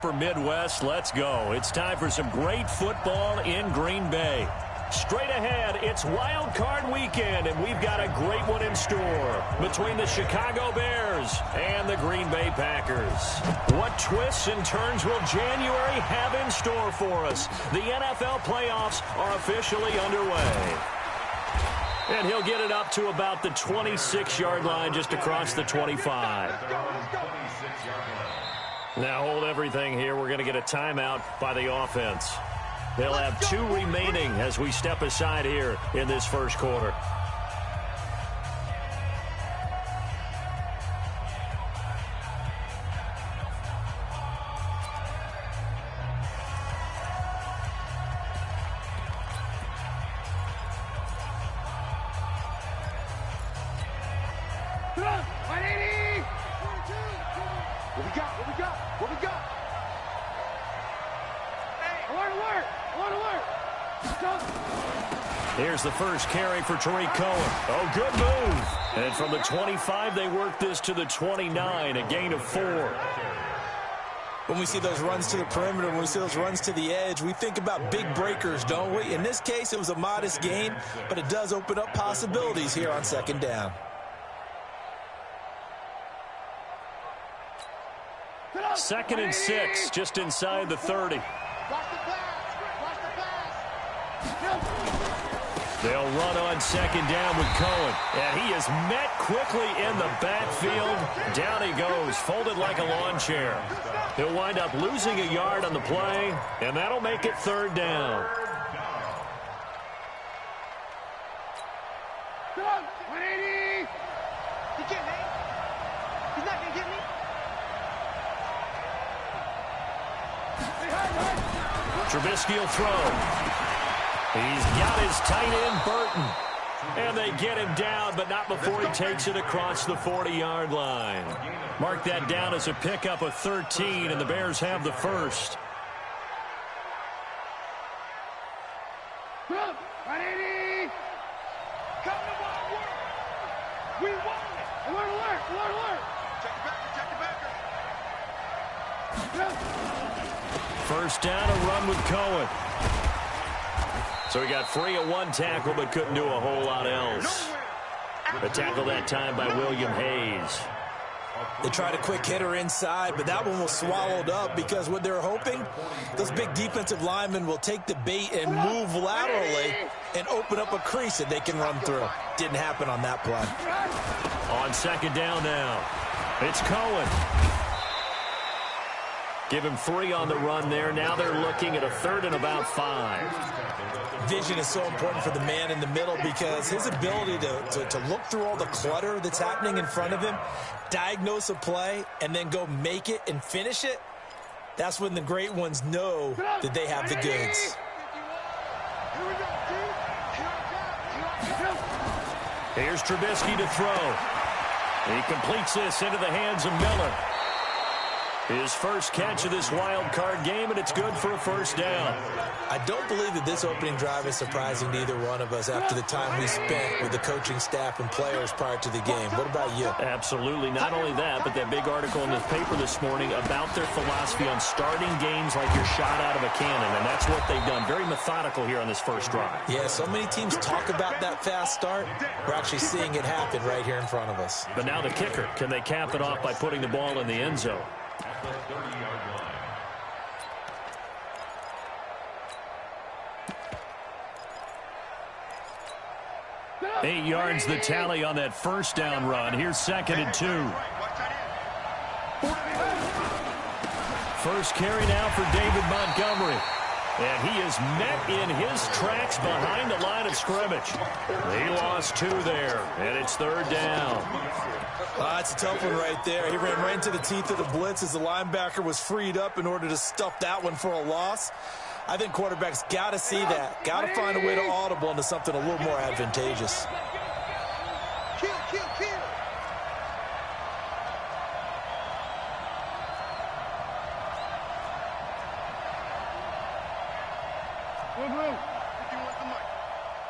For Midwest, let's go. It's time for some great football in Green Bay. Straight ahead, it's Wild Card Weekend, and we've got a great one in store between the Chicago Bears and the Green Bay Packers. What twists and turns will January have in store for us? The NFL playoffs are officially underway. And he'll get it up to about the 26-yard line, just across the 25. Now hold everything here. We're going to get a timeout by the offense. They'll have 2 remaining as we step aside here in this first quarter. Here's the first carry for Tariq Cohen. Oh, good move. And from the 25, they work this to the 29, a gain of 4. When we see those runs to the perimeter, when we see those runs to the edge, we think about big breakers, don't we? In this case, it was a modest gain, but it does open up possibilities here on second down. Second and 6, just inside the 30. They'll run on second down with Cohen. And he is met quickly in the backfield. Down he goes, folded like a lawn chair. He'll wind up losing a yard on the play, and that'll make it third down. Come on, 180. He can't hang. He's not going to get me. Trubisky will throw. He's got his tight end, Burton. And they get him down, but not before he takes it across the 40-yard line. Mark that down as a pickup of 13, and the Bears have the first. Come on, 180. Come to my work. We want it. Alert. Check the backer. First down, a run with Cohen. So he got free of one tackle, but couldn't do a whole lot else. A tackle that time by William Hayes. They tried a quick hitter inside, but that one was swallowed up because what they're hoping, those big defensive linemen will take the bait and move laterally and open up a crease that they can run through. Didn't happen on that play. On second down now, it's Cohen. Give him 3 on the run there. Now they're looking at a third and about 5. Vision is so important for the man in the middle because his ability to look through all the clutter that's happening in front of him, diagnose a play, and then go make it and finish it, that's when the great ones know that they have the goods. Here's Trubisky to throw. He completes this into the hands of Miller. His first catch of this wild card game, and it's good for a first down. I don't believe that this opening drive is surprising to either one of us after the time we spent with the coaching staff and players prior to the game. What about you? Absolutely. Not only that, but that big article in the paper this morning about their philosophy on starting games like you're shot out of a cannon, and that's what they've done. Very methodical here on this first drive. Yeah, so many teams talk about that fast start. We're actually seeing it happen right here in front of us. But now the kicker. Can they cap it off by putting the ball in the end zone? 8 yards the tally on that first down run. Here's second and 2. First carry now for David Montgomery. And he is met in his tracks behind the line of scrimmage. He lost 2 there, and it's third down. That's a tough one right there. He ran right into the teeth of the blitz as the linebacker was freed up in order to stuff that one for a loss. I think quarterbacks got to see that. Got to find a way to audible into something a little more advantageous. Kill. Room. If you want the mic.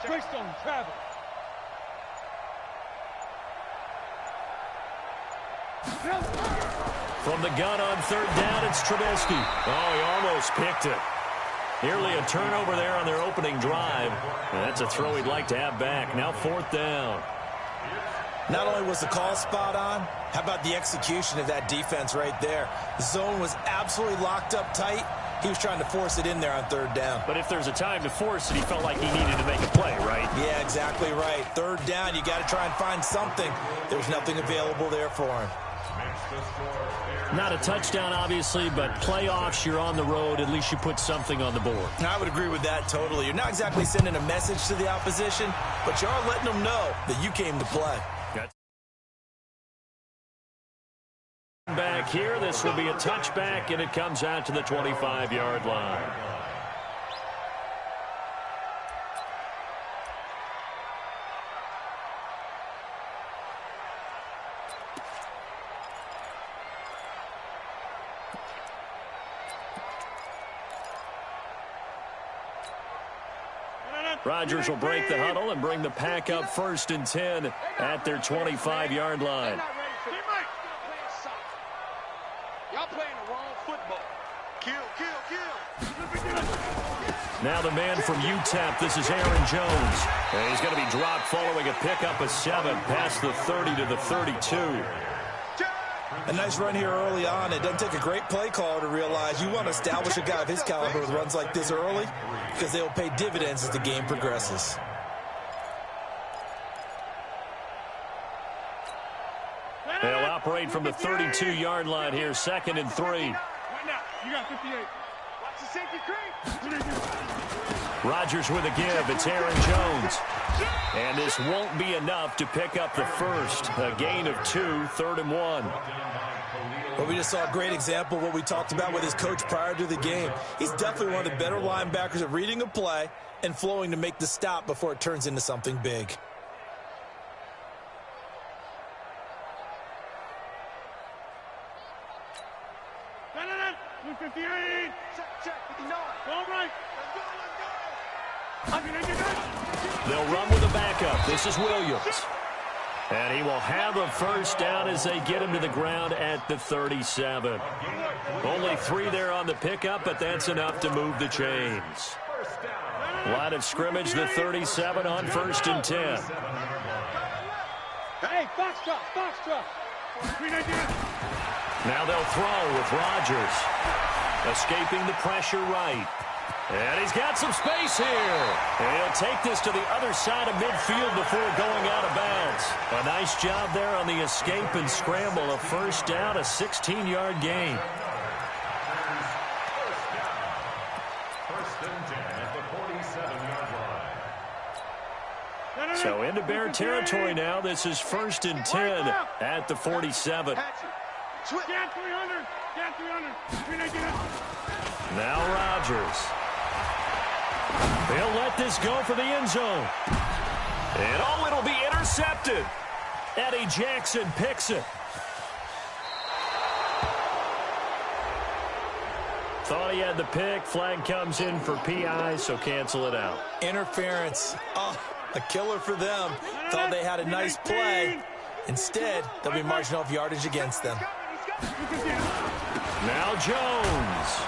Greystone, travel. From the gun on third down, it's Trubisky. Oh, he almost picked it. Nearly a turnover there on their opening drive. And that's a throw he'd like to have back. Now fourth down. Not only was the call spot on, how about the execution of that defense right there? The zone was absolutely locked up tight. He was trying to force it in there on third down. But if there's a time to force it, he felt like he needed to make a play, right? Yeah, exactly right. Third down, you got to try and find something. There was nothing available there for him. Not a touchdown, obviously, but playoffs, you're on the road. At least you put something on the board. I would agree with that totally. You're not exactly sending a message to the opposition, but you are letting them know that you came to play. Back here, this will be a touchback, and it comes out to the 25-yard line. Rodgers will break the huddle and bring the pack up 1st and 10 at their 25-yard line. Y'all playing the wrong football. Kill, kill, kill. Now the man from UTEP, this is Aaron Jones. And he's going to be dropped following a pickup of 7 past the 30 to the 32. A nice run here early on. It doesn't take a great play caller to realize you want to establish a guy of his caliber with runs like this early because they'll pay dividends as the game progresses. They'll operate from the 32-yard line here, 2nd and 3. Right now, you got 58. Watch the safety creep. Rodgers with a give. It's Aaron Jones. And this won't be enough to pick up the first. A gain of 2, 3rd and 1. Well, we just saw a great example of what we talked about with his coach prior to the game. He's definitely one of the better linebackers at reading a play and flowing to make the stop before it turns into something big. They'll run with a backup. This is Williams. And he will have a first down as they get him to the ground at the 37. Only 3 there on the pickup, but that's enough to move the chains. Line of scrimmage, the 37 on 1st and 10. Hey, box drop. Now they'll throw with Rodgers. Escaping the pressure right. And he's got some space here. And he'll take this to the other side of midfield before going out of bounds. A nice job there on the escape and scramble. A first down, a 16-yard gain. So into Bear territory now. This is 1st and 10 at the 47. Now Rodgers. They'll let this go for the end zone. And oh, it'll be intercepted. Eddie Jackson picks it. Thought he had the pick. Flag comes in for PI, so cancel it out. Interference. Oh, a killer for them. Thought they had a nice play. Instead, they'll be marching off yardage against them. Now Jones.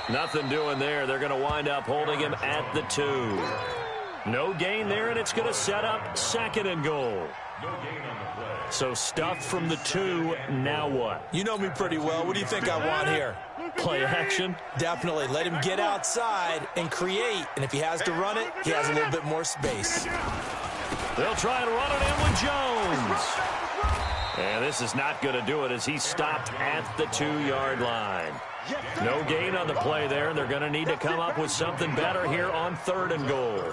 Nothing doing there. They're going to wind up holding him at the 2. No gain there, and it's going to set up 2nd and goal. So stuff from the 2. Now what? You know me pretty well. What do you think I want here? Play action? Definitely. Let him get outside and create. And if he has to run it, he has a little bit more space. They'll try and run it in with Jones. And this is not going to do it as he's stopped at the 2-yard line. No gain on the play there, and they're going to need to come up with something better here on 3rd and goal.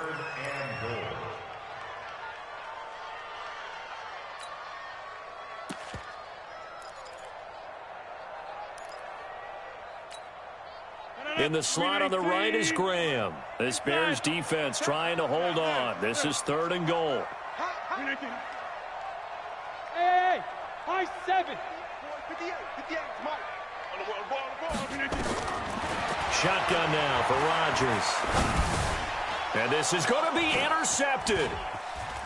In the slot on the right is Graham. This Bears defense trying to hold on. This is 3rd and goal. Hey, high 7. 58, Mike. Shotgun now for Rodgers. And this is going to be intercepted.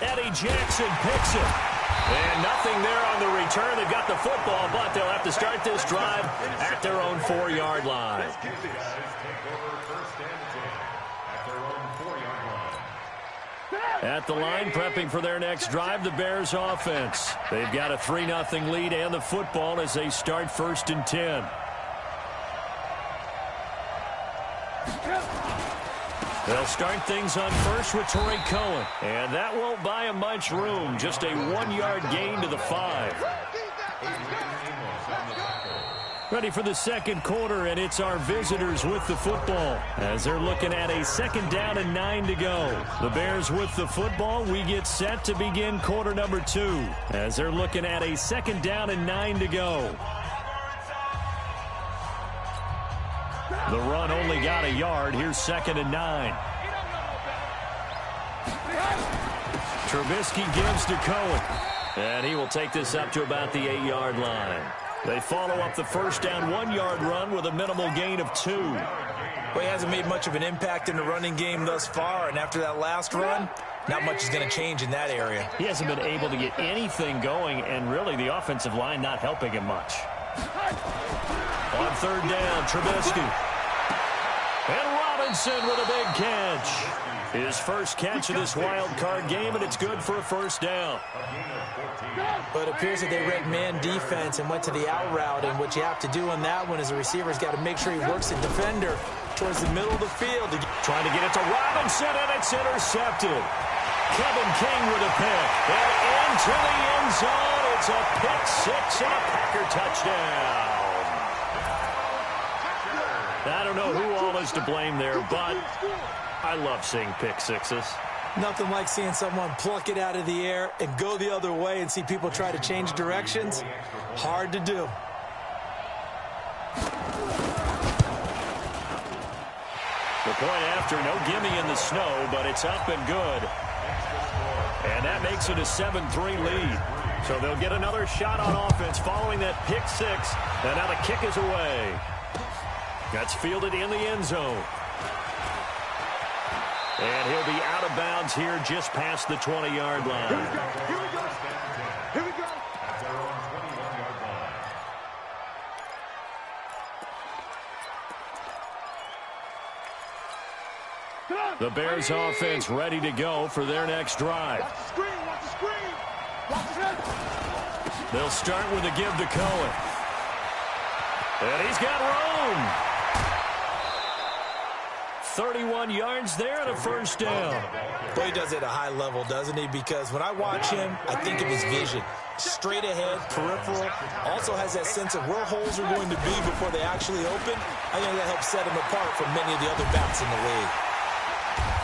Eddie Jackson picks it. And nothing there on the return. They've got the football, but they'll have to start this drive at their own 4-yard line. At the line, prepping for their next drive, the Bears offense. They've got a 3-0 lead and the football as they start 1st and 10. They'll start things on first with Torrey Cohen. And that won't buy him much room. Just a 1-yard gain to the 5. Ready for the second quarter, and it's our visitors with the football as they're looking at a 2nd down and 9 to go. The Bears with the football. We get set to begin quarter number 2 as they're looking at a 2nd down and 9 to go. The run only got a yard. Here's 2nd and 9. Trubisky gives to Cohen. And he will take this up to about the 8-yard line. They follow up the first down 1-yard run with a minimal gain of 2. Well, he hasn't made much of an impact in the running game thus far. And after that last run, not much is going to change in that area. He hasn't been able to get anything going. And really the offensive line not helping him much. On 3rd down, Trubisky. And Robinson with a big catch. His first catch of this wild card game, and it's good for a 1st down. But it appears that they read man defense and went to the out route, and what you have to do on that one is the receiver's got to make sure he works the defender towards the middle of the field. Trying to get it to Robinson, and it's intercepted. Kevin King with a pick. And into the end zone. It's a pick 6 and a Packer touchdown. I don't know who all is to blame there, but I love seeing pick 6s. Nothing like seeing someone pluck it out of the air and go the other way and see people try to change directions. Hard to do. The point after, no gimme in the snow, but it's up and good. And that makes it a 7-3 lead. So they'll get another shot on offense following that pick 6. And now the kick is away. That's fielded in the end zone. And he'll be out of bounds here just past the 20-yard line. Here we go. Here we go. The Bears offense ready to go for their next drive. Watch the screen. Watch the screen. Watch the They'll start with a give to Cohen. And he's got room. 31 yards there and a 1st down. Well, he does it at a high level, doesn't he? Because when I watch him, I think of his vision. Straight ahead, peripheral. Also has that sense of where holes are going to be before they actually open. I think that helps set him apart from many of the other backs in the league.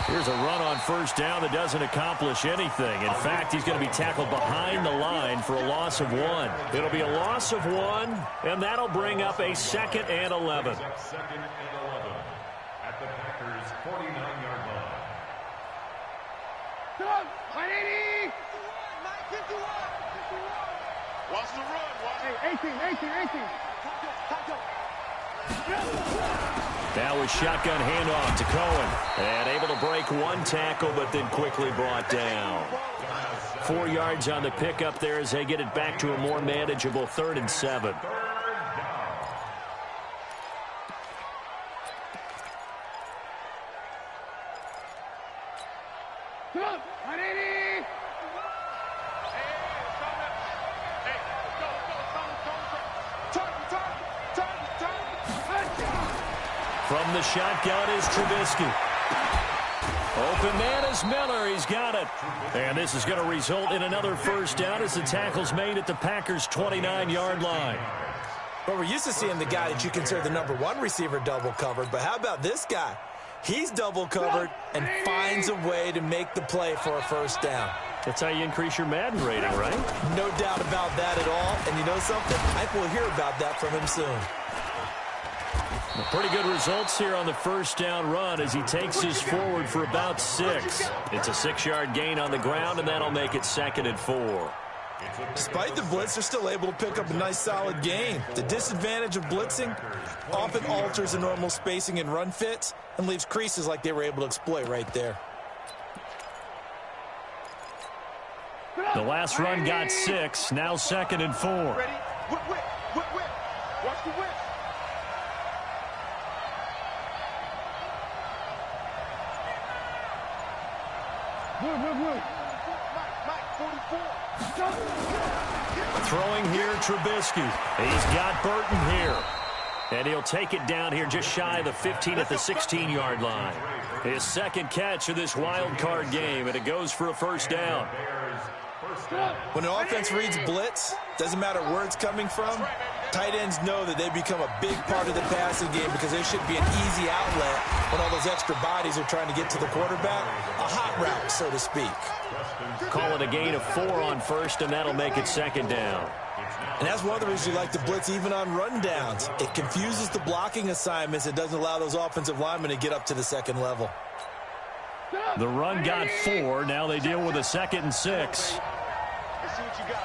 Here's a run on 1st down that doesn't accomplish anything. In fact, he's going to be tackled behind the line for a loss of 1. It'll be a loss of 1, and that'll bring up a 2nd and 11. At the Packers' 49-yard line. Come on. 180. 51. Watch the run. Watch. Hey, 18. Now a shotgun handoff to Cohen. And able to break one tackle, but then quickly brought down. 4 yards on the pickup there as they get it back to a more manageable 3rd and 7. Come on. 180. From the shotgun is Trubisky. Open man is Miller. He's got it. And this is going to result in another 1st down as the tackle's made at the Packers' 29-yard line. But we're used to seeing the guy that you consider the #1 receiver double covered. But how about this guy? He's double covered and finds a way to make the play for a 1st down. That's how you increase your Madden rating, right? No doubt about that at all. And you know something? I think we'll hear about that from him soon. Pretty good results here on the 1st down run as he takes this forward for about 6. It's a 6-yard gain on the ground, and that'll make it 2nd and 4. Despite the blitz, they're still able to pick up a nice solid gain. The disadvantage of blitzing often alters the normal spacing and run fits and leaves creases like they were able to exploit right there. The last run got 6. Now 2nd and 4. Ready? Whip, whip, whip, whip. Watch the whip. Mike, 44. Throwing here, Trubisky. He's got Burton here. And he'll take it down here just shy of the 15 at the 16-yard line. His second catch of this wild card game, and it goes for a first down. When an offense reads blitz, doesn't matter where it's coming from, tight ends know that they become a big part of the passing game because they should be an easy outlet when all those extra bodies are trying to get to the quarterback. A hot route, so to speak. Call it a gain of 4 on first, and that'll make it 2nd down. And that's one of the reasons you like to blitz even on rundowns. It confuses the blocking assignments. It doesn't allow those offensive linemen to get up to the second level. The run got 4. Now they deal with a 2nd and 6. Let's see what you got.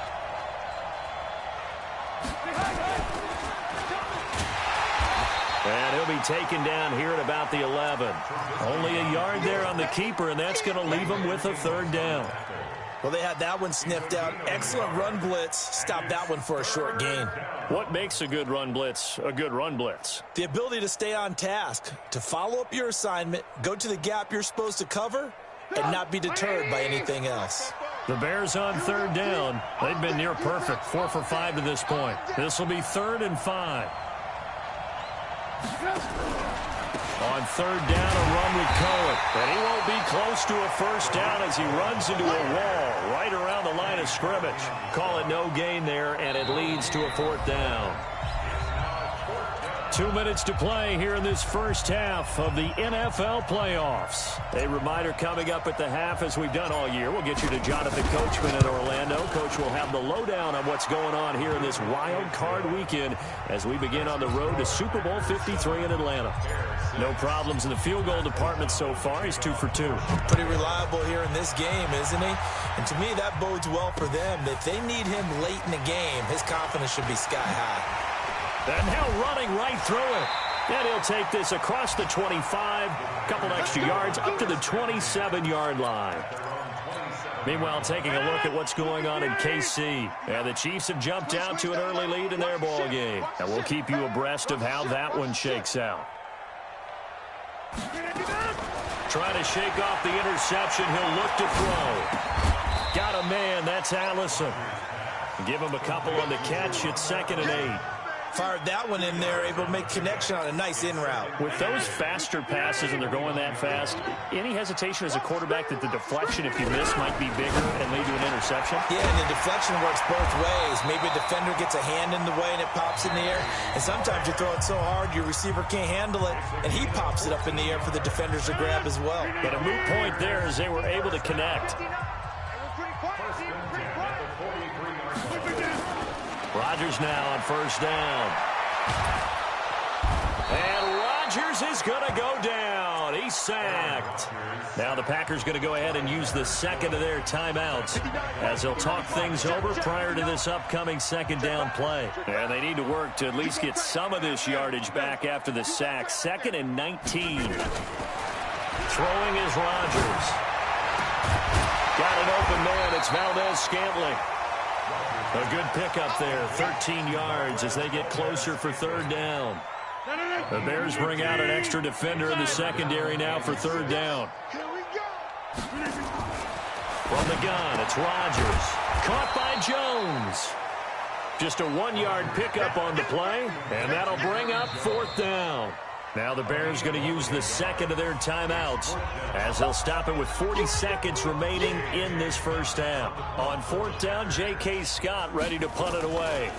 And he'll be taken down here at about the 11. Only a yard there on the keeper, and that's going to leave him with a 3rd down. Well, they had that one sniffed out. Excellent run blitz. Stop that one for a short gain. What makes a good run blitz a good run blitz? The ability to stay on task, to follow up your assignment, go to the gap you're supposed to cover, and not be deterred by anything else. The Bears on 3rd down. They've been near perfect, 4 for 5 to this point. This will be 3rd and 5. On 3rd down, a run with Cohen. And he won't be close to a first down as he runs into a wall right around the line of scrimmage. Call it no gain there, and it leads to a 4th down. 2 minutes to play here in this first half of the NFL playoffs. A reminder coming up at the half, as we've done all year. We'll get you to Jonathan Coachman in Orlando. Coach will have the lowdown on what's going on here in this wild card weekend as we begin on the road to Super Bowl 53 in Atlanta. No problems in the field goal department so far. He's 2 for 2. Pretty reliable here in this game, isn't he? And to me, that bodes well for them. If they need him late in the game, his confidence should be sky high. And now running right through it. And he'll take this across the 25, couple extra yards up to the 27-yard line. Meanwhile, taking a look at what's going on in KC. And the Chiefs have jumped out to an early lead in their ball game. And we'll keep you abreast of how that one shakes out. Trying to shake off the interception. He'll look to throw. Got a man. That's Allison. Give him a couple on the catch. It's 2nd and 8. Fired that one in there, able to make connection on a nice in route. With those faster passes and they're going that fast, any hesitation as a quarterback that the deflection, if you miss, might be bigger and lead to an interception? Yeah, and the deflection works both ways. Maybe a defender gets a hand in the way and it pops in the air. And sometimes you throw it so hard your receiver can't handle it, and he pops it up in the air for the defenders to grab as well. But a moot point there as they were able to connect. Rodgers now on 1st down. And Rodgers is going to go down. He's sacked. Now the Packers going to go ahead and use the 2nd of their timeouts as they'll talk things over prior to this upcoming 2nd down play. And they need to work to at least get some of this yardage back after the sack. 2nd and 19. Throwing is Rodgers. Got an open man. It's Valdez-Scantling. A good pickup there, 13 yards as they get closer for 3rd down. The Bears bring out an extra defender in the secondary now for 3rd down. From the gun, it's Rodgers. Caught by Jones. Just a 1-yard pickup on the play, and that'll bring up 4th down. Now the Bears going to use the 2nd of their timeouts as they'll stop it with 40 seconds remaining in this first half. On 4th down, J.K. Scott ready to punt it away.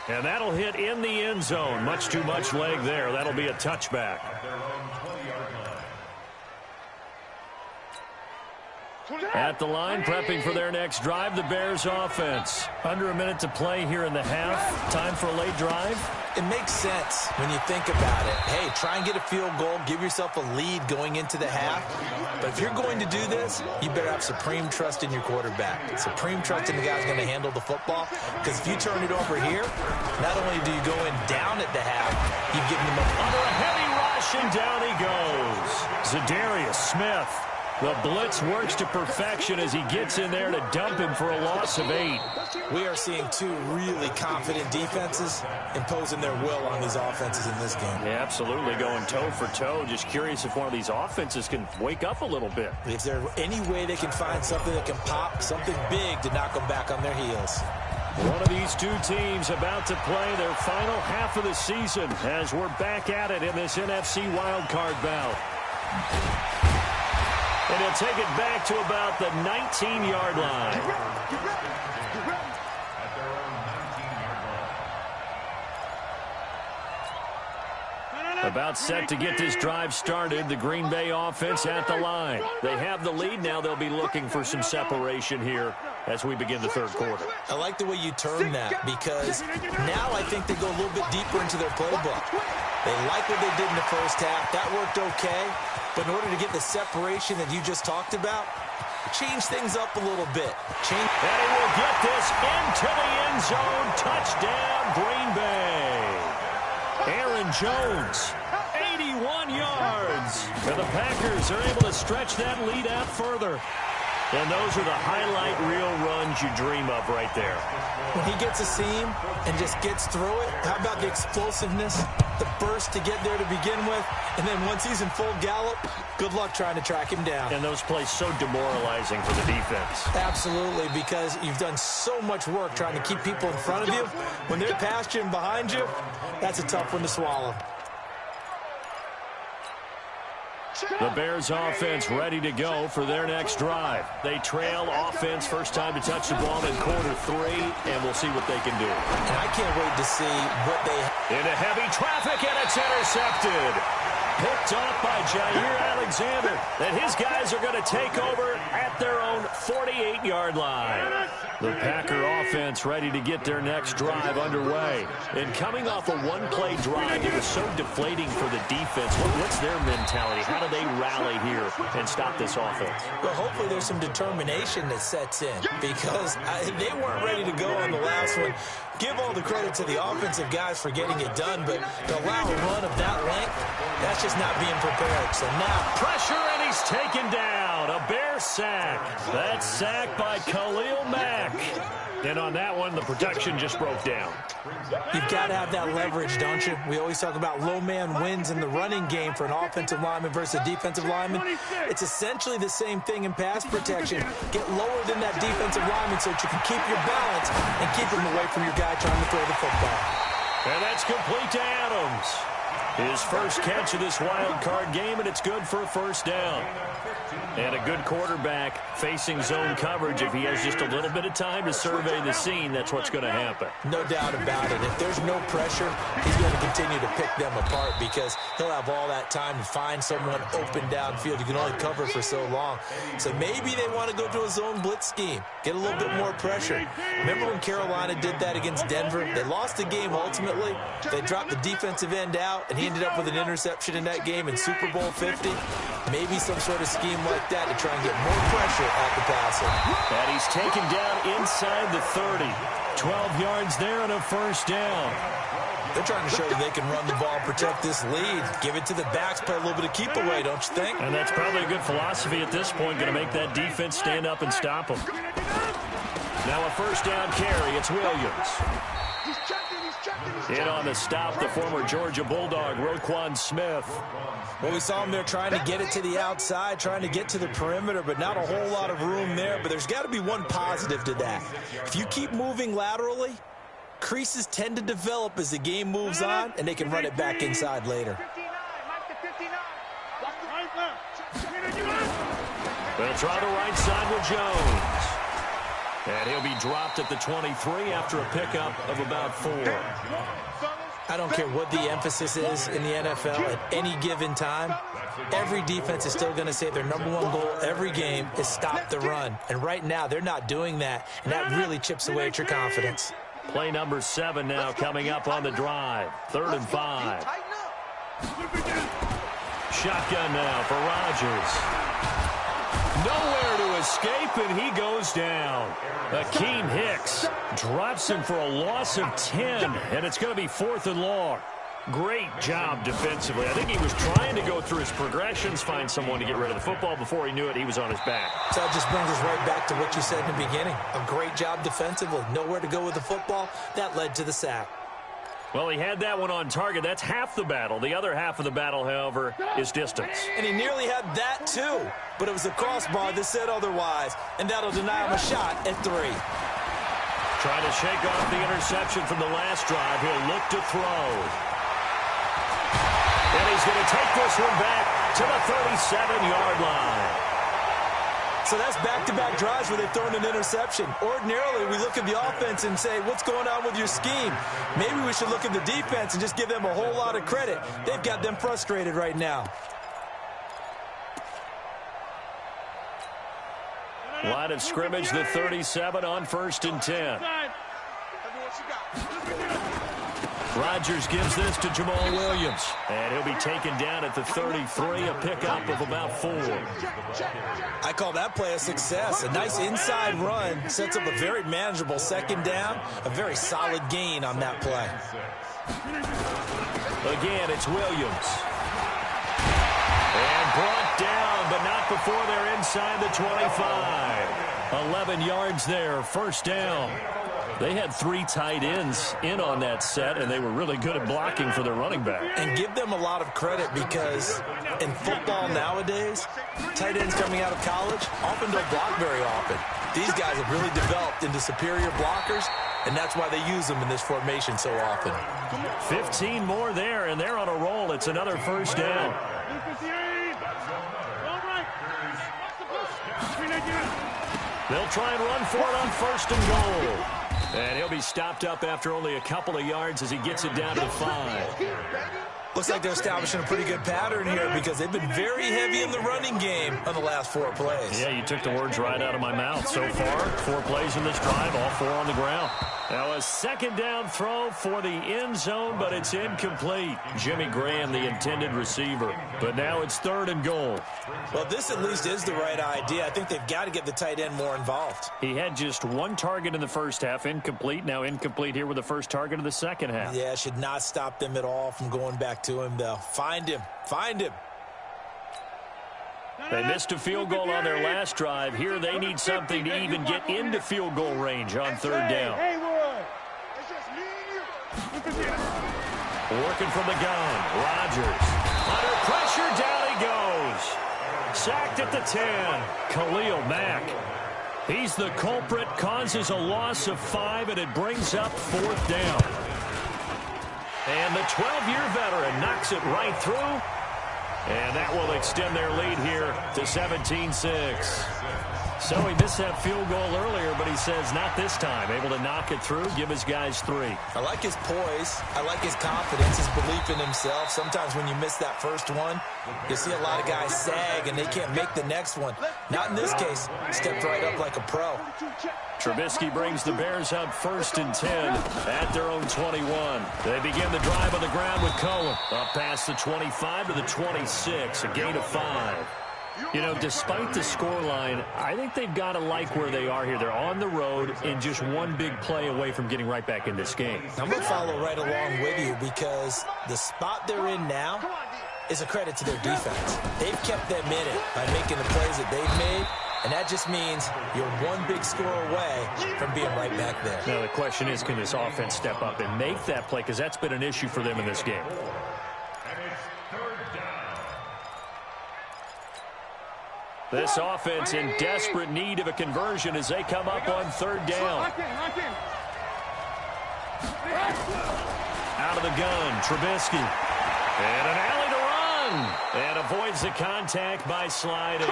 And that'll hit in the end zone. Much too much leg there. That'll be a touchback. At the line, prepping for their next drive, the Bears offense. Under a minute to play here in the half. Time for a late drive. It makes sense when you think about it. Hey, try and get a field goal. Give yourself a lead going into the half. But if you're going to do this, you better have supreme trust in your quarterback. Supreme trust in the guy who's going to handle the football. Because if you turn it over here, not only do you go in down at the half, you've given them up. Under a heavy rush, Crashing down he goes. Zadarius Smith. The blitz works to perfection as he gets in there to dump him for a loss of 8. We are seeing two really confident defenses imposing their will on these offenses in this game. Yeah, absolutely, going toe for toe. Just curious if one of these offenses can wake up a little bit. If there's any way they can find something that can pop, something big to knock them back on their heels. One of these two teams about to play their final half of the season as we're back at it in this NFC wildcard bout. And he'll take it back to about the 19-yard line. About set to get this drive started. The Green Bay offense at the line. They have the lead now. They'll be looking for some separation here as we begin the third quarter. I like the way you term that because now I think they go a little bit deeper into their playbook. They like what they did in the first half. That worked okay. But in order to get the separation that you just talked about, change things up a little bit. And he will get this into the end zone. Touchdown, Green Bay. Aaron Jones, 81 yards. And the Packers are able to stretch that lead out further. And those are the highlight reel runs you dream of right there. When he gets a seam and just gets through it, how about the explosiveness, the burst to get there to begin with, and then once he's in full gallop, good luck trying to track him down. And those plays so demoralizing for the defense. Absolutely, because you've done so much work trying to keep people in front of you. When they're past you and behind you, that's a tough one to swallow. The Bears offense ready to go for their next drive. They trail offense first time to touch the ball in quarter 3, and we'll see what they can do. And I can't wait to see what they... Into heavy traffic, and it's intercepted. Picked off by Jair Alexander. And his guys are going to take over at their own 48-yard line. The Packer offense ready to get their next drive underway. And coming off a one-play drive, it was so deflating for the defense. What's their mentality? How do they rally here and stop this offense? Well, hopefully there's some determination that sets in because they weren't ready to go on the last one. Give all the credit to the offensive guys for getting it done, but to allow a run of that length, that's just not being prepared. So now pressure, and he's taken down. A Bear sack. That's sacked by Khalil Mack. And on that one, the protection just broke down. You've got to have that leverage, don't you? We always talk about low man wins in the running game for an offensive lineman versus a defensive lineman. It's essentially the same thing in pass protection. Get lower than that defensive lineman so that you can keep your balance and keep him away from your guy trying to throw the football. And that's complete to Adams. His first catch of this wild card game, and it's good for a first down. And a good quarterback facing zone coverage. If he has just a little bit of time to survey the scene, that's what's going to happen. No doubt about it. If there's no pressure, he's going to continue to pick them apart because he'll have all that time to find someone open downfield. You can only cover for so long. So maybe they want to go to a zone blitz scheme, get a little bit more pressure. Remember when Carolina did that against Denver? They lost the game ultimately. They dropped the defensive end out, and he ended up with an interception in that game in Super Bowl 50. Maybe some sort of scheme like that to try and get more pressure at the passer. And he's taken down inside the 30. 12 yards there and a first down. They're trying to show that they can run the ball, protect this lead. Give it to the backs, play a little bit of keep away, don't you think? And that's probably a good philosophy at this point, going to make that defense stand up and stop them. Now a first down carry, it's Williams. In on the stop, the former Georgia Bulldog, Roquan Smith. Well, we saw him there trying to get it to the outside, trying to get to the perimeter, but not a whole lot of room there. But there's got to be one positive to that. If you keep moving laterally, creases tend to develop as the game moves on, and they can run it back inside later. They'll try the right side with Jones. And he'll be dropped at the 23 after a pickup of about 4. I don't care what the emphasis is in the NFL at any given time. Every defense is still going to say their #1 goal every game is stop the run. And right now, they're not doing that, and that really chips away at your confidence. Play number 7 now coming up on the drive. 3rd and 5. Shotgun now for Rodgers. Nowhere to escape, and he goes down. Akeem Hicks drops him for a loss of 10, and it's going to be 4th and long. Great job defensively. I think he was trying to go through his progressions, find someone to get rid of the football. Before he knew it, he was on his back. So that just brings us right back to what you said in the beginning. A great job defensively. Nowhere to go with the football. That led to the sack. Well, he had that one on target. That's half the battle. The other half of the battle, however, is distance. And he nearly had that, too. But it was the crossbar that said otherwise. And that'll deny him a shot at 3. Trying to shake off the interception from the last drive. He'll look to throw. And he's going to take this one back to the 37-yard line. So that's back-to-back drives where they've thrown an interception. Ordinarily, we look at the offense and say, what's going on with your scheme? Maybe we should look at the defense and just give them a whole lot of credit. They've got them frustrated right now. Line of scrimmage, the 37 on 1st and 10. Rodgers gives this to Jamal Williams. And he'll be taken down at the 33, a pickup of about 4. I call that play a success. A nice inside run sets up a very manageable 2nd down. A very solid gain on that play. Again, it's Williams. And brought down, but not before they're inside the 25. 11 yards there, 1st down. They had 3 tight ends in on that set, and they were really good at blocking for their running back. And give them a lot of credit because in football nowadays, tight ends coming out of college often don't block very often. These guys have really developed into superior blockers, and that's why they use them in this formation so often. 15 more there, and they're on a roll. It's another 1st down. They'll try and run for it on 1st and goal. And he'll be stopped up after only a couple of yards as he gets it down to 5. Looks like they're establishing a pretty good pattern here because they've been very heavy in the running game on the last 4 plays. Yeah, you took the words right out of my mouth. So far, 4 plays in this drive, all 4 on the ground. Now a 2nd down throw for the end zone, but it's incomplete. Jimmy Graham, the intended receiver. But now it's 3rd and goal. Well, this at least is the right idea. I think they've got to get the tight end more involved. He had just 1 target in the first half, incomplete. Now incomplete here with the first target of the second half. Yeah, should not stop them at all from going back to him, though. Find him. Find him. They missed a field goal on their last drive. Here they need something to even get into field goal range on 3rd down. Working from the gun. Rodgers. Under pressure, down he goes. Sacked at the 10. Khalil Mack. He's the culprit, causes a loss of 5, and it brings up 4th down. And the 12-year veteran knocks it right through. And that will extend their lead here to 17-6. So he missed that field goal earlier, but he says not this time. Able to knock it through, give his guys 3. I like his poise. I like his confidence, his belief in himself. Sometimes when you miss that first one, you see a lot of guys sag and they can't make the next one. Not in this case. Stepped right up like a pro. Trubisky brings the Bears up 1st and 10 at their own 21. They begin the drive on the ground with Cohen. Up past the 25 to the 26, a gain of 5. You know, despite the scoreline, I think they've got to like where they are here. They're on the road and just 1 big play away from getting right back in this game. I'm going to follow right along with you because the spot they're in now is a credit to their defense. They've kept them in it by making the plays that they've made, and that just means you're 1 big score away from being right back there. Now, the question is, can this offense step up and make that play? Because that's been an issue for them in this game. This offense in desperate need of a conversion as they come up on 3rd down. Out of the gun, Trubisky. And an alley to run. And avoids the contact by sliding.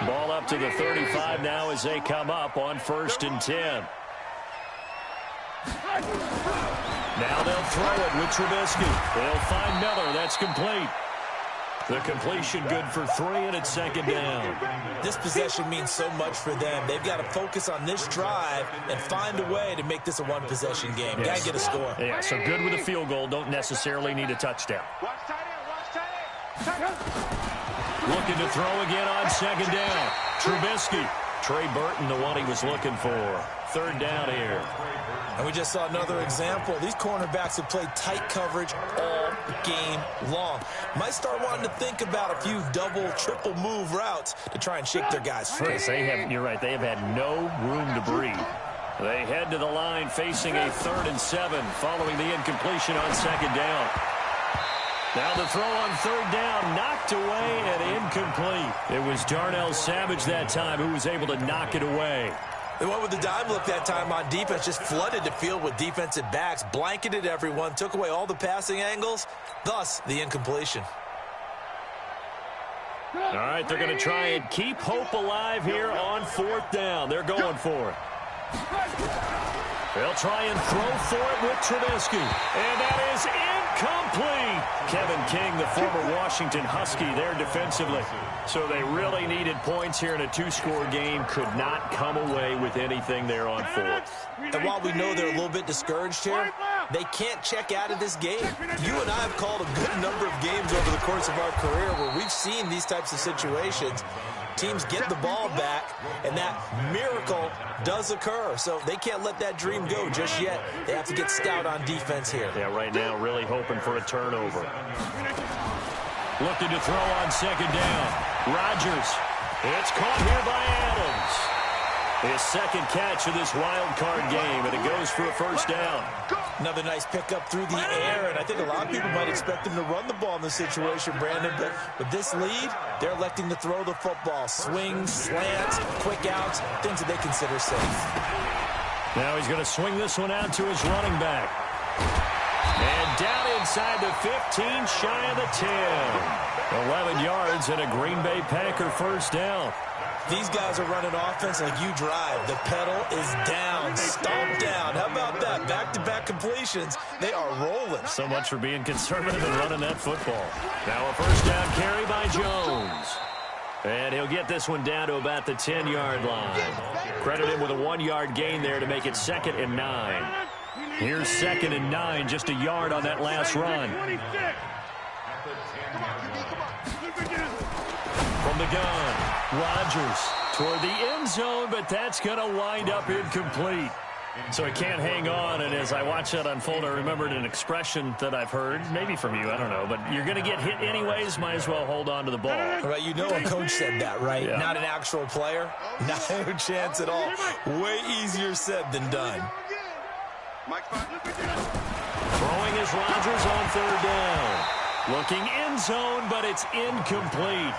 Ball up to the 35 now as they come up on 1st and 10. Now they'll throw it with Trubisky. They'll find Miller. That's complete. The completion good for 3, and it's 2nd down. This possession means so much for them. They've got to focus on this drive and find a way to make this a 1-possession game. Yes. Got to get a score. Yeah, so good with a field goal. Don't necessarily need a touchdown. Looking to throw again on 2nd down. Trubisky. Trey Burton, the one he was looking for. third down here. And we just saw another example. These cornerbacks have played tight coverage all game long. Might start wanting to think about a few double, triple move routes to try and shake their guys free. Yes, you're right. They have had no room to breathe. They head to the line facing a 3rd and 7 following the incompletion on 2nd down. Now the throw on 3rd down, knocked away and incomplete. It was Darnell Savage that time who was able to knock it away. They went with the dime look that time on defense, just flooded the field with defensive backs, blanketed everyone, took away all the passing angles, thus the incompletion. All right, they're going to try and keep hope alive here on 4th down. They're going for it. They'll try and throw for it with Trubisky. And that is incomplete. Kevin King, the former Washington Husky, there defensively. So they really needed points here in a 2-score game. Could not come away with anything there on 4th. And while we know they're a little bit discouraged here, they can't check out of this game. You and I have called a good number of games over the course of our career where we've seen these types of situations. Teams get the ball back, and that miracle does occur. So they can't let that dream go just yet. They have to get stout on defense here. Yeah, right now really hoping for a turnover. Looking to throw on 2nd down. Rodgers. It's caught here by Adams. His 2nd catch of this wild card game, and it goes for a 1st down. Another nice pickup through the air, and I think a lot of people might expect him to run the ball in this situation, Brandon, but with this lead, they're electing to throw the football. Swings, slants, quick outs, things that they consider safe. Now he's going to swing this one out to his running back. And down inside the 15, shy of the 10. 11 yards and a Green Bay Packer 1st down. These guys are running offense like you drive. The pedal is down, stomped down. How about that? Back-to-back completions. They are rolling. So much for being conservative and running that football. Now a 1st down carry by Jones. And he'll get this one down to about the 10-yard line. Credit him with a 1-yard gain there to make it 2nd and 9. Here's 2nd and 9, just a yard on that last run. From the gun, Rodgers toward the end zone, but that's going to wind up incomplete. So he can't hang on, and as I watch that unfold, I remembered an expression that I've heard, maybe from you, I don't know, but you're going to get hit anyways, might as well hold on to the ball. Right, you know a coach said that, right? Yeah. Not an actual player. No chance at all. Way easier said than done. Throwing is Rodgers on 3rd down. Looking end zone, but it's incomplete.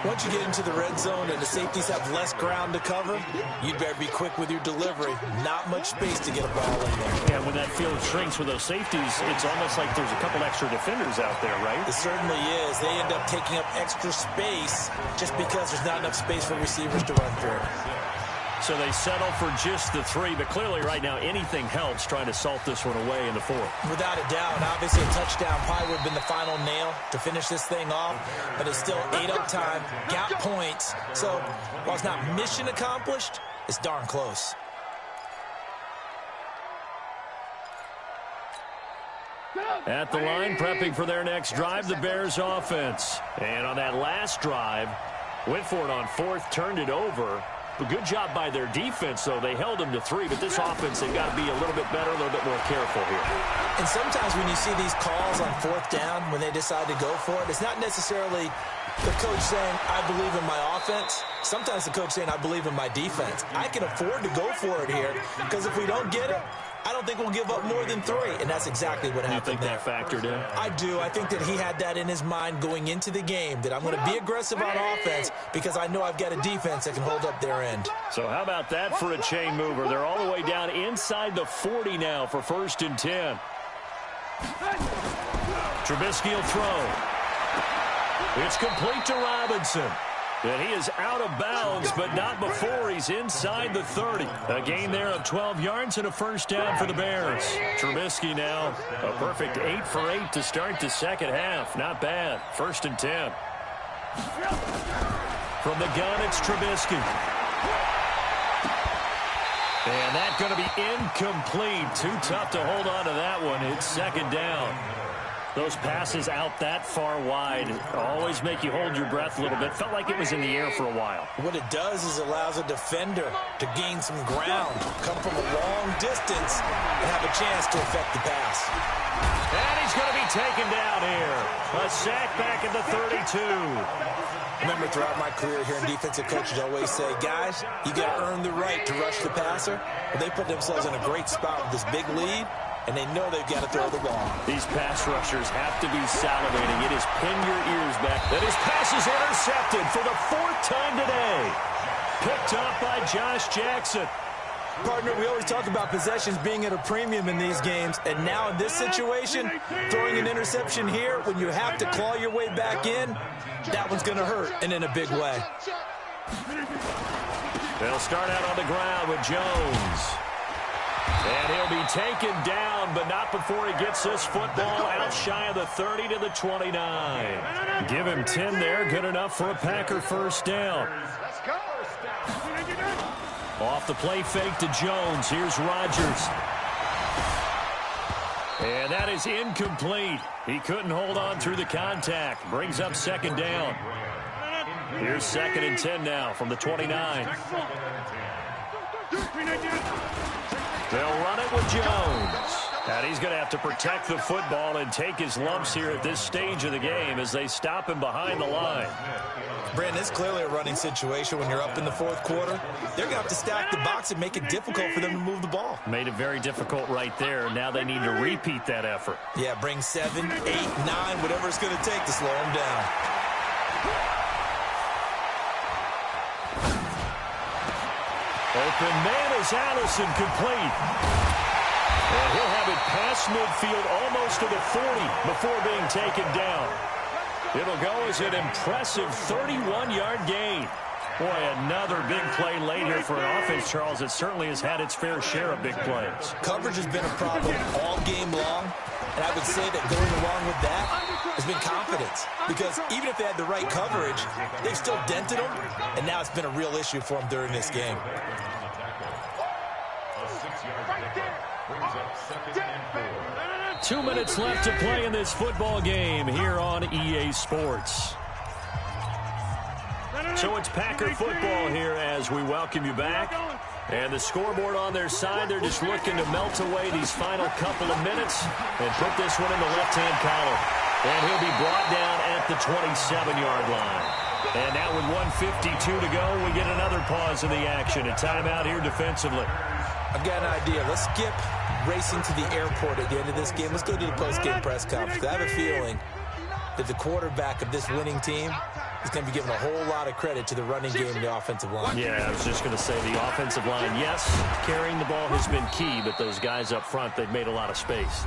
Once you get into the red zone and the safeties have less ground to cover, you'd better be quick with your delivery. Not much space to get a ball in there. Yeah, when that field shrinks with those safeties, it's almost like there's a couple extra defenders out there, right? It certainly is. They end up taking up extra space just because there's not enough space for receivers to run through. So they settle for just the 3, but clearly right now anything helps trying to salt this one away in the 4th. Without a doubt, obviously a touchdown probably would have been the final nail to finish this thing off, but it's still 8 up time, got points. So while it's not mission accomplished, it's darn close. At the line, prepping for their next drive, the Bears offense. And on that last drive, went for it on 4th, turned it over. A good job by their defense, though. They held them to 3, but this offense, they've got to be a little bit better, a little bit more careful here. And sometimes when you see these calls on 4th down, when they decide to go for it, it's not necessarily the coach saying, I believe in my offense. Sometimes the coach saying, I believe in my defense. I can afford to go for it here, because if we don't get it, I don't think we'll give up more than 3, and that's exactly what happened there. You think that factored in? I do. I think that he had that in his mind going into the game, that I'm going to be aggressive on offense because I know I've got a defense that can hold up their end. So how about that for a chain mover? They're all the way down inside the 40 now for 1st and 10. Trubisky will throw. It's complete to Robinson. And he is out of bounds, but not before he's inside the 30. A gain there of 12 yards and a 1st down for the Bears. Trubisky now a perfect 8 for 8 to start the 2nd half. Not bad. 1st and 10. From the gun, it's Trubisky. And that's going to be incomplete. Too tough to hold on to that one. It's 2nd down. Those passes out that far wide always make you hold your breath a little bit. Felt like it was in the air for a while. What it does is allows a defender to gain some ground, come from a long distance, and have a chance to affect the pass. And he's going to be taken down here. A sack back at the 32. Remember, throughout my career here in defensive coaches always say, guys, you got to earn the right to rush the passer. Well, they put themselves in a great spot with this big lead, and they know they've got to throw the ball. These pass rushers have to be salivating. It is pin your ears back. That his pass is intercepted for the 4th time today. Picked up by Josh Jackson. Partner, we always talk about possessions being at a premium in these games, and now in this situation, throwing an interception here when you have to claw your way back in, that one's going to hurt, and in a big way. They'll start out on the ground with Jones. And he'll be taken down, but not before he gets this football out shy of the 30 to the 29. Give him 10 there, good enough for a Packer first down. Off the play fake to Jones. Here's Rodgers. And that is incomplete. He couldn't hold on through the contact. Brings up second down. Here's 2nd and 10 now from the 29. They'll run it with Jones. And he's going to have to protect the football and take his lumps here at this stage of the game as they stop him behind the line. Brandon, it's clearly a running situation when you're up in the 4th quarter. They're going to have to stack the box and make it difficult for them to move the ball. Made it very difficult right there. Now they need to repeat that effort. Yeah, bring 7, 8, 9, whatever it's going to take to slow them down. Open man is Allison, complete. And he'll have it past midfield almost to the 40 before being taken down. It'll go as an impressive 31-yard gain. Boy, another big play late here for an offense, Charles, that certainly has had its fair share of big plays. Coverage has been a problem all game long, and I would say that going along with that has been confidence. Because even if they had the right coverage, they've still dented them, and now it's been a real issue for them during this game. 2 minutes left to play in this football game here on EA Sports. So it's Packer football here as we welcome you back. And the scoreboard on their side, they're just looking to melt away these final couple of minutes and put this one in the left-hand column. And he'll be brought down at the 27-yard line. And now with 1:52 to go, we get another pause in the action. A timeout here defensively. I've got an idea. Let's skip racing to the airport at the end of this game. Let's go to the post-game press conference. I have a feeling that the quarterback of this winning team is going to be given a whole lot of credit to the running game and the offensive line. Yeah, I was just going to say the offensive line, yes, carrying the ball has been key, but those guys up front, they've made a lot of space.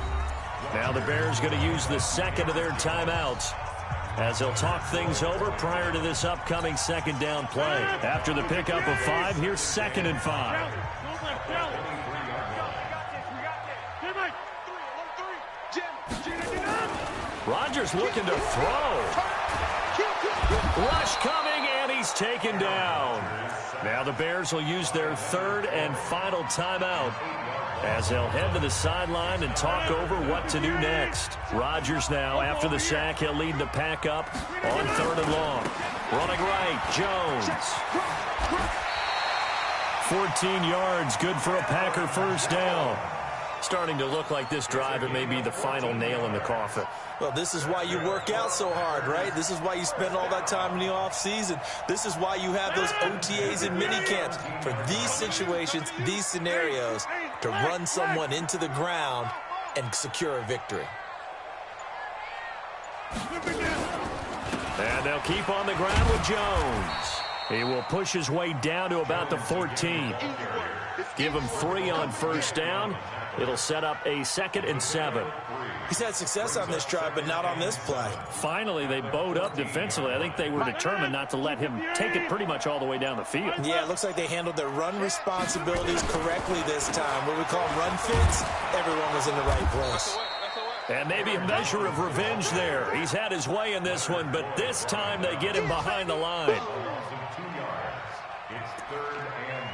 Now the Bears going to use the second of their timeouts as they'll talk things over prior to this upcoming second down play. After the pickup of 5, here's 2nd and 5. Rodgers looking to throw. Rush coming, and he's taken down. Now the Bears will use their 3rd and final timeout as they'll head to the sideline and talk over what to do next. Rodgers now, after the sack, he'll lead the pack up on 3rd and long. Running right, Jones. 14 yards, good for a Packer first down. Starting to look like this drive, it may be the final nail in the coffin. Well, this is why you work out so hard, right? This is why you spend all that time in the offseason. This is why you have those OTAs and minicamps. For these situations, these scenarios, to run someone into the ground and secure a victory. And they'll keep on the ground with Jones. He will push his way down to about the 14. Give him 3 on first down. It'll set up a 2nd and 7. He's had success on this drive, but not on this play. Finally, they bowed up defensively. I think they were determined not to let him take it pretty much all the way down the field. Yeah, it looks like they handled their run responsibilities correctly this time. What we call run fits, everyone was in the right place. And maybe a measure of revenge there. He's had his way in this one, but this time they get him behind the line. It's 3rd and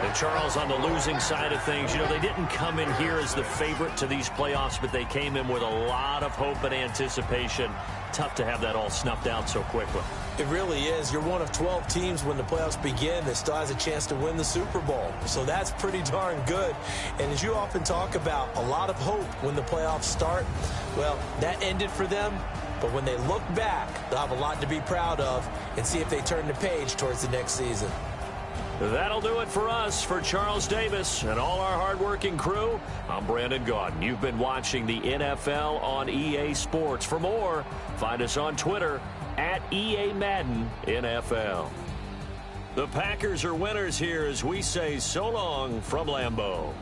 9. Charles, on the losing side of things, you know, they didn't come in here as the favorite to these playoffs, but they came in with a lot of hope and anticipation. Tough to have that all snuffed out so quickly. It really is. You're one of 12 teams when the playoffs begin that still has a chance to win the Super Bowl. So that's pretty darn good. And as you often talk about, a lot of hope when the playoffs start. Well, that ended for them. But when they look back, they'll have a lot to be proud of and see if they turn the page towards the next season. That'll do it for us. For Charles Davis and all our hardworking crew, I'm Brandon Gaudin. You've been watching the NFL on EA Sports. For more, find us on Twitter at EA Madden NFL. The Packers are winners here as we say so long from Lambeau.